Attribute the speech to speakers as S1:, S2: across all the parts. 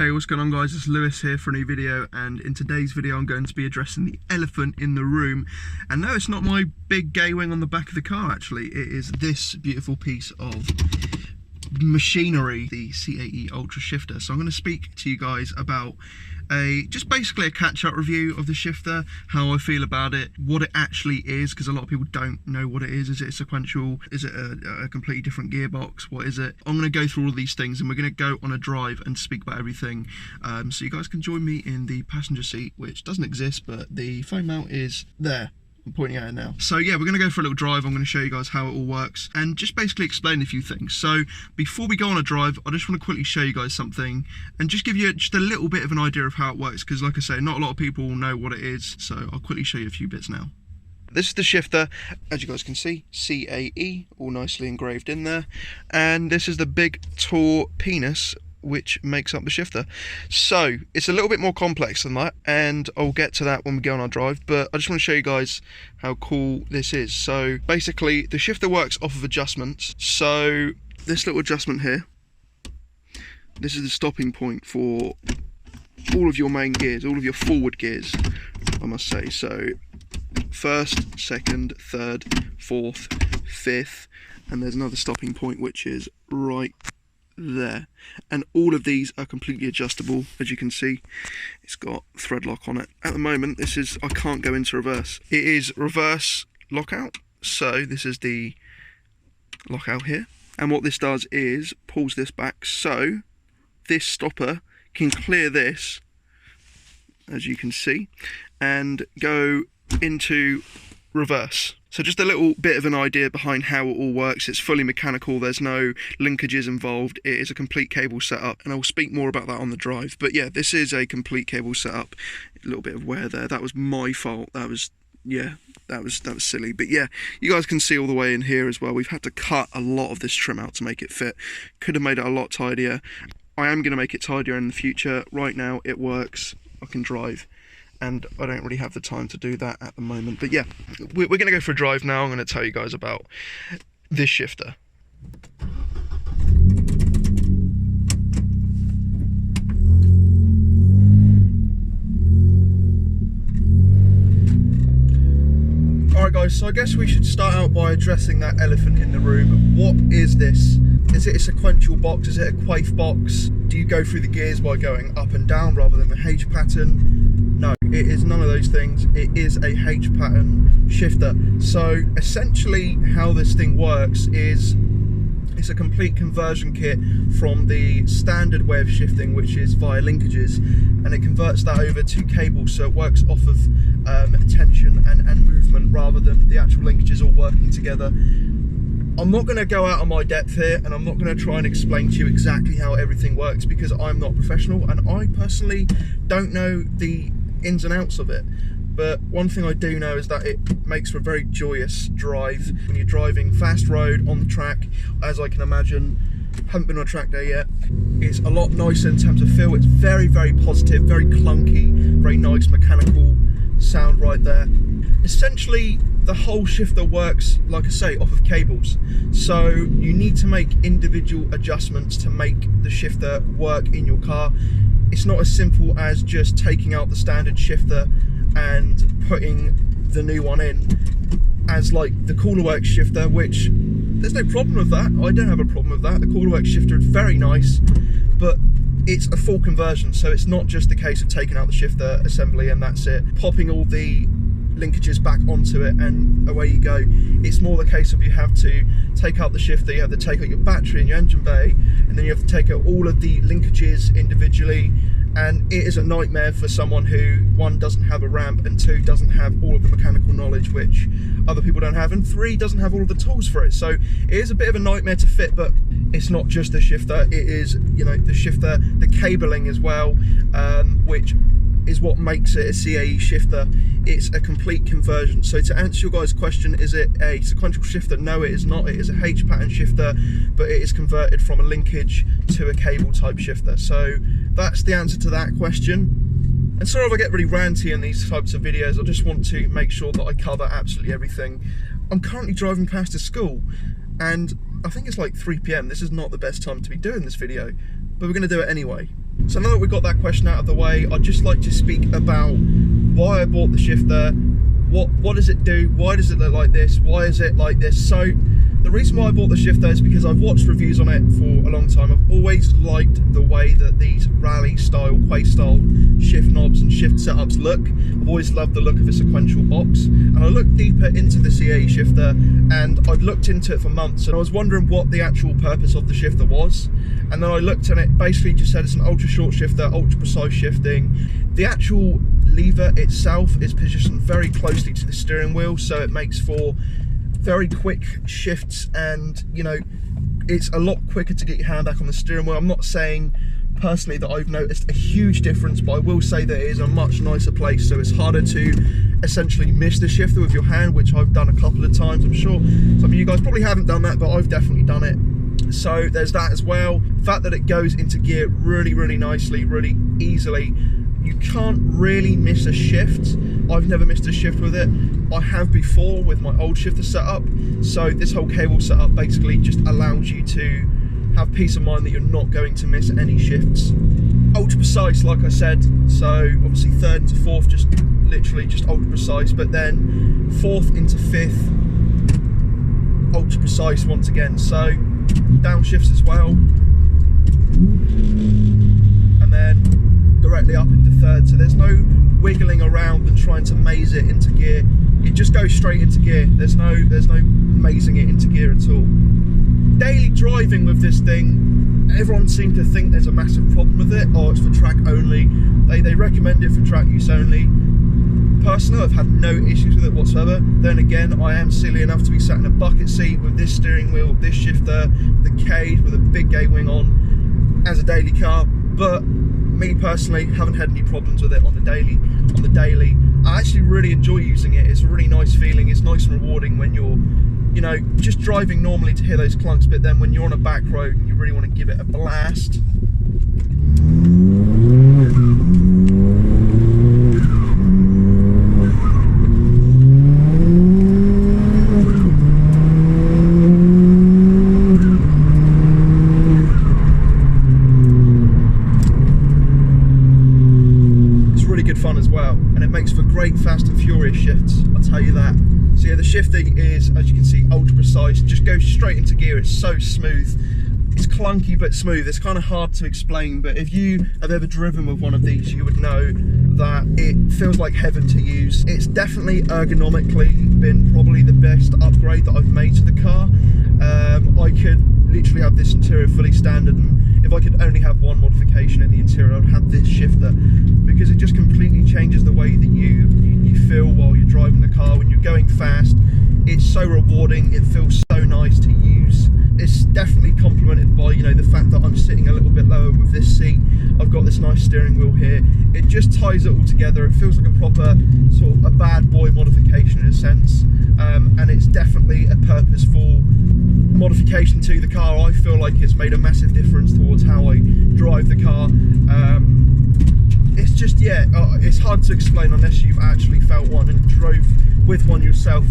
S1: Hey, what's going on guys, it's Lewis here for a new video, and in today's video I'm going to be addressing the elephant in the room. And no, it's not my big gay wing on the back of the car actually, it is this beautiful piece of machinery, the CAE Shifter. So I'm going to speak to you guys about just basically a catch-up review of the shifter, how I feel about it, what it actually is, because a lot of people don't know what it is. Is it a sequential? Is it a completely different gearbox? What is it? I'm going to go through all of these things and we're going to go on a drive and speak about everything, so you guys can join me in the passenger seat, which doesn't exist, but the phone mount is there. I'm pointing at it now. So yeah, we're going to go for a little drive. I'm going to show you guys how it all works and just basically explain a few things. So before we go on a drive, I just want to quickly show you guys something and just give you just a little bit of an idea of how it works, because like I say, not a lot of people know what it is. So I'll quickly show you a few bits now. This is the shifter, as you guys can see, CAE, all nicely engraved in there. And this is the big tall penis which makes up the shifter. So it's a little bit more complex than that, and I'll get to that when we go on our drive, but I just want to show you guys how cool this is. So basically the shifter works off of adjustments. So this little adjustment here, this is the stopping point for all of your main gears, all of your forward gears, I must say. So first, second, third, fourth, fifth, and there's another stopping point which is right there, and all of these are completely adjustable. As you can see, it's got thread lock on it. At the moment, this is, I can't go into reverse. It is reverse lockout, so this is the lockout here, and what this does is pulls this back, so this stopper can clear this, as you can see, and go into reverse. So just a little bit of an idea behind how it all works. It's fully mechanical, there's no linkages involved, it is a complete cable setup, and I'll speak more about that on the drive. But yeah, this is a complete cable setup. A little bit of wear there, that was my fault, that was silly. But yeah, you guys can see all the way in here as well. We've had to cut a lot of this trim out to make it fit. Could have made it a lot tidier. I am going to make it tidier in the future. Right now it works, I can drive, and I don't really have the time to do that at the moment. But yeah, we're going to go for a drive now. I'm going to tell you guys about this shifter. Alright guys, so I guess we should start out by addressing that elephant in the room. What is this? Is it a sequential box? Is it a quaif box? Do you go through the gears by going up and down rather than the H pattern? No, it is none of those things. It is a H pattern shifter. So essentially how this thing works is it's a complete conversion kit from the standard way of shifting, which is via linkages, and it converts that over to cables, so it works off of tension and movement rather than the actual linkages all working together. I'm not going to go out of my depth here, and I'm not going to try and explain to you exactly how everything works, because I'm not professional and I personally don't know the ins and outs of it. But one thing I do know is that it makes for a very joyous drive when you're driving fast road on the track, as I can imagine. Haven't been on a track day yet. It's a lot nicer in terms of feel. It's very, very positive, very clunky, very nice mechanical sound right there. Essentially, the whole shifter works, like I say, off of cables. So you need to make individual adjustments to make the shifter work in your car. It's not as simple as just taking out the standard shifter and putting the new one in, as like the CoolerWorks shifter, which there's no problem with that. I don't have a problem with that. The CoolerWorks shifter is very nice, but it's a full conversion, so it's not just a case of taking out the shifter assembly and that's it, popping all the linkages back onto it and away you go. It's more the case of you have to take out the shifter, you have to take out your battery and your engine bay, and then you have to take out all of the linkages individually, and it is a nightmare for someone who, one, doesn't have a ramp, and two, doesn't have all of the mechanical knowledge which other people don't have, and three, doesn't have all of the tools for it. So it is a bit of a nightmare to fit, but it's not just the shifter, it is, you know, the shifter, the cabling as well, which is what makes it a CAE shifter. It's a complete conversion. So to answer your guys' question, is it a sequential shifter? No, it is not. It is a H pattern shifter, but it is converted from a linkage to a cable type shifter. So that's the answer to that question. And sorry if I get really ranty in these types of videos, I just want to make sure that I cover absolutely everything. I'm currently driving past a school, and I think it's like 3 PM. This is not the best time to be doing this video, but we're going to do it anyway. So now that we've got that question out of the way, I'd just like to speak about why I bought the shifter. What does it do? Why does it look like this? Why is it like this? So the reason why I bought the shifter is because I've watched reviews on it for a long time. I've always liked the way that these rally style, quay style shift knobs and shift setups look. I've always loved the look of a sequential box. And I looked deeper into the CAE shifter, and I'd looked into it for months, and I was wondering what the actual purpose of the shifter was. And then I looked and it basically just said it's an ultra short shifter, ultra precise shifting. The actual lever itself is positioned very closely to the steering wheel, so it makes for very quick shifts, and you know, it's a lot quicker to get your hand back on the steering wheel. I'm not saying personally that I've noticed a huge difference, but I will say that it is a much nicer place, so it's harder to essentially miss the shifter with your hand, which I've done a couple of times. I'm sure some of you guys probably haven't done that, but I've definitely done it. So there's that as well. The fact that it goes into gear really nicely, really easily. You can't really miss a shift. I've never missed a shift with it. I have before with my old shifter setup. So this whole cable setup basically just allows you to have peace of mind that you're not going to miss any shifts. Ultra precise, like I said. So obviously third into fourth, just literally just ultra precise. But then fourth into fifth, ultra precise once again. So downshifts as well. And then directly up into third, so there's no wiggling around and trying to maze it into gear. It just goes straight into gear. There's no mazing it into gear at all. Daily driving with this thing, everyone seems to think there's a massive problem with it. Oh, it's for track only. They recommend it for track use only. Personally, I've had no issues with it whatsoever. Then again, I am silly enough to be sat in a bucket seat with this steering wheel, this shifter, the cage with a big gate wing on as a daily car. But me personally, haven't had any problems with it on the daily. I actually really enjoy using it. It's a really nice feeling. It's nice and rewarding when you're, you know, just driving normally to hear those clunks, but then when you're on a back road and you really want to give it a blast. Fun as well, and it makes for great fast and furious shifts, I'll tell you that. So yeah, the shifting is, as you can see, ultra precise. Just goes straight into gear. It's so smooth. It's clunky but smooth. It's kind of hard to explain, but if you have ever driven with one of these, you would know that it feels like heaven to use. It's definitely ergonomically been probably the best upgrade that I've made to the car. I could literally have this interior fully standard, and if I could only have one modification in the interior, I'd have this shifter, because it just completely changes the way that you feel while you're driving the car. When you're going fast, it's so rewarding. It feels so nice to use. It's definitely complemented by, you know, the fact that I'm sitting a little bit lower with this seat. I've got this nice steering wheel here. It just ties it all together. It feels like a proper sort of a bad boy modification in a sense, and it's definitely a purposeful modification to the car. I feel like it's made a massive difference towards how I drive the car. It's just, yeah, it's hard to explain unless you've actually felt one and drove with one yourself.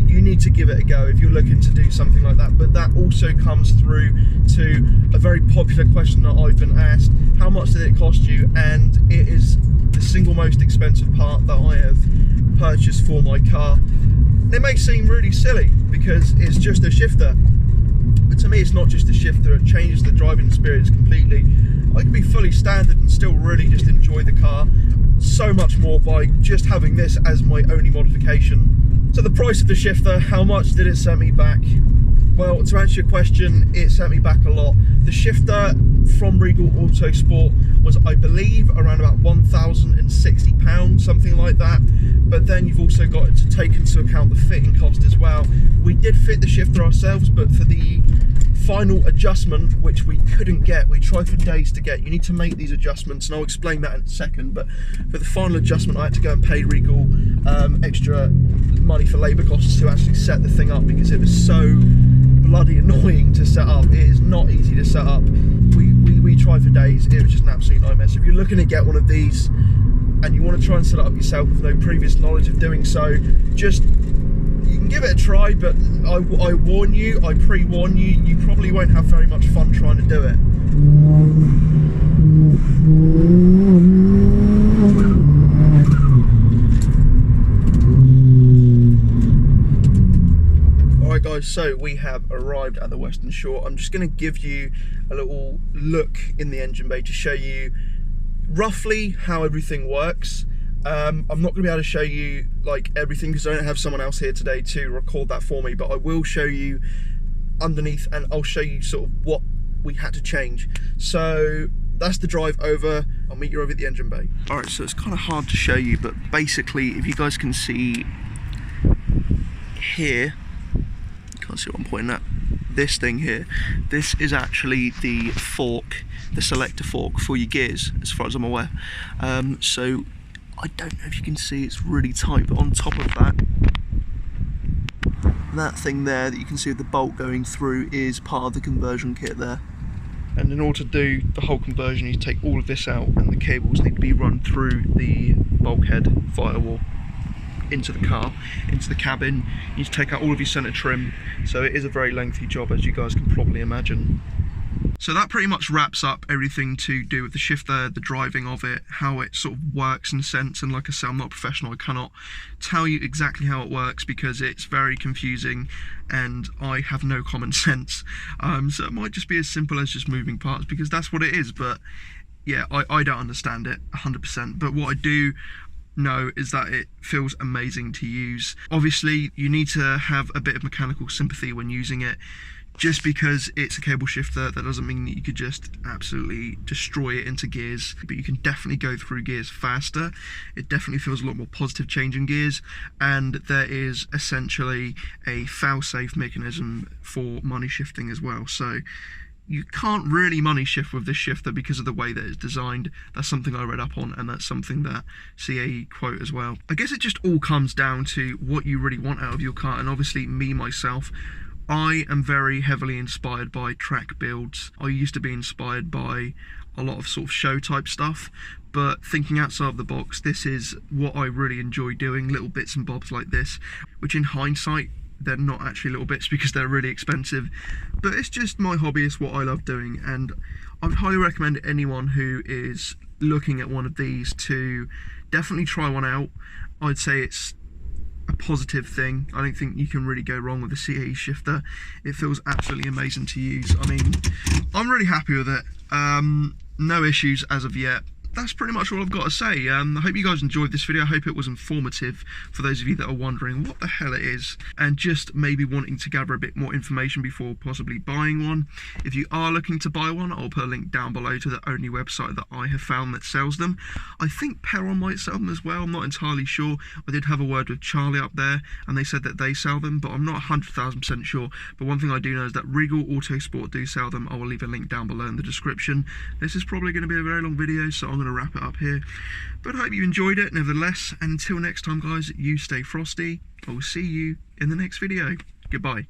S1: You need to give it a go if you're looking to do something like that. But that also comes through to a very popular question that I've been asked: how much did it cost you? And it is the single most expensive part that I have purchased for my car. It may seem really silly because it's just a shifter, but to me it's not just a shifter. It changes the driving experience completely. I can be fully standard and still really just enjoy the car so much more by just having this as my only modification. So the price of the shifter, how much did it set me back? Well, to answer your question, it set me back a lot. The shifter from Regal Autosport was, I believe, around about £1,060, something like that. But then you've also got to take into account the fitting cost as well. We did fit the shifter ourselves, but for the final adjustment, which we couldn't get, we tried for days to get. You need to make these adjustments, and I'll explain that in a second. But for the final adjustment, I had to go and pay Regal extra money for labour costs to actually set the thing up, because it was so bloody annoying to set up. It is not easy to set up. We tried for days. It was just an absolute nightmare. So if you're looking to get one of these and you want to try and set it up yourself with no previous knowledge of doing so, just, you can give it a try, but I warn you, I pre-warn you, you probably won't have very much fun trying to do it. guys, so we have arrived at the Western Shore. I'm just going to give you a little look in the engine bay to show you roughly how everything works. I'm not going to be able to show you like everything because I don't have someone else here today to record that for me, but I will show you underneath and I'll show you sort of what we had to change. So that's the drive over. I'll meet you over at the engine bay. Alright, so it's kind of hard to show you, but basically if you guys can see here, can't see what I'm pointing at, this thing here, this is actually the fork, the selector fork for your gears as far as I'm aware. So I don't know if you can see, it's really tight, but on top of that thing there that you can see with the bolt going through is part of the conversion kit there. And in order to do the whole conversion, you take all of this out and the cables need to be run through the bulkhead firewall into the car, into the cabin. You need to take out all of your centre trim, so it is a very lengthy job, as you guys can probably imagine. So that pretty much wraps up everything to do with the shifter, the driving of it, how it sort of works in a sense. And like I said, I'm not a professional, I cannot tell you exactly how it works because it's very confusing and I have no common sense. So it might just be as simple as just moving parts because that's what it is. But yeah, I don't understand it 100%. But what I do know is that it feels amazing to use. Obviously, you need to have a bit of mechanical sympathy when using it. Just because it's a cable shifter, that doesn't mean that you could just absolutely destroy it into gears, but you can definitely go through gears faster. It definitely feels a lot more positive changing gears, and there is essentially a fail-safe mechanism for money shifting as well. So you can't really money shift with this shifter because of the way that it's designed. That's something I read up on, and that's something that CAE quote as well. I guess it just all comes down to what you really want out of your car, and obviously me, myself, I am very heavily inspired by track builds. I used to be inspired by a lot of sort of show type stuff, but thinking outside of the box, this is what I really enjoy doing, little bits and bobs like this, which in hindsight, they're not actually little bits because they're really expensive, but it's just my hobby, it's what I love doing, and I would highly recommend anyone who is looking at one of these to definitely try one out. I'd say it's a positive thing. I don't think you can really go wrong with the CAE shifter. It feels absolutely amazing to use. I mean, I'm really happy with it. No issues as of yet. That's pretty much all I've got to say. I hope you guys enjoyed this video. I hope it was informative for those of you that are wondering what the hell it is and just maybe wanting to gather a bit more information before possibly buying one. If you are looking to buy one, I'll put a link down below to the only website that I have found that sells them. I think Perron might sell them as well, I'm not entirely sure. I did have a word with Charlie up there and they said that they sell them, but I'm not 100,000% sure. But one thing I do know is that Regal Autosport do sell them. I will leave a link down below in the description. This is probably going to be a very long video, so I'm going to wrap it up here, but I hope you enjoyed it nevertheless, and until next time guys, you stay frosty. I will see you in the next video. Goodbye.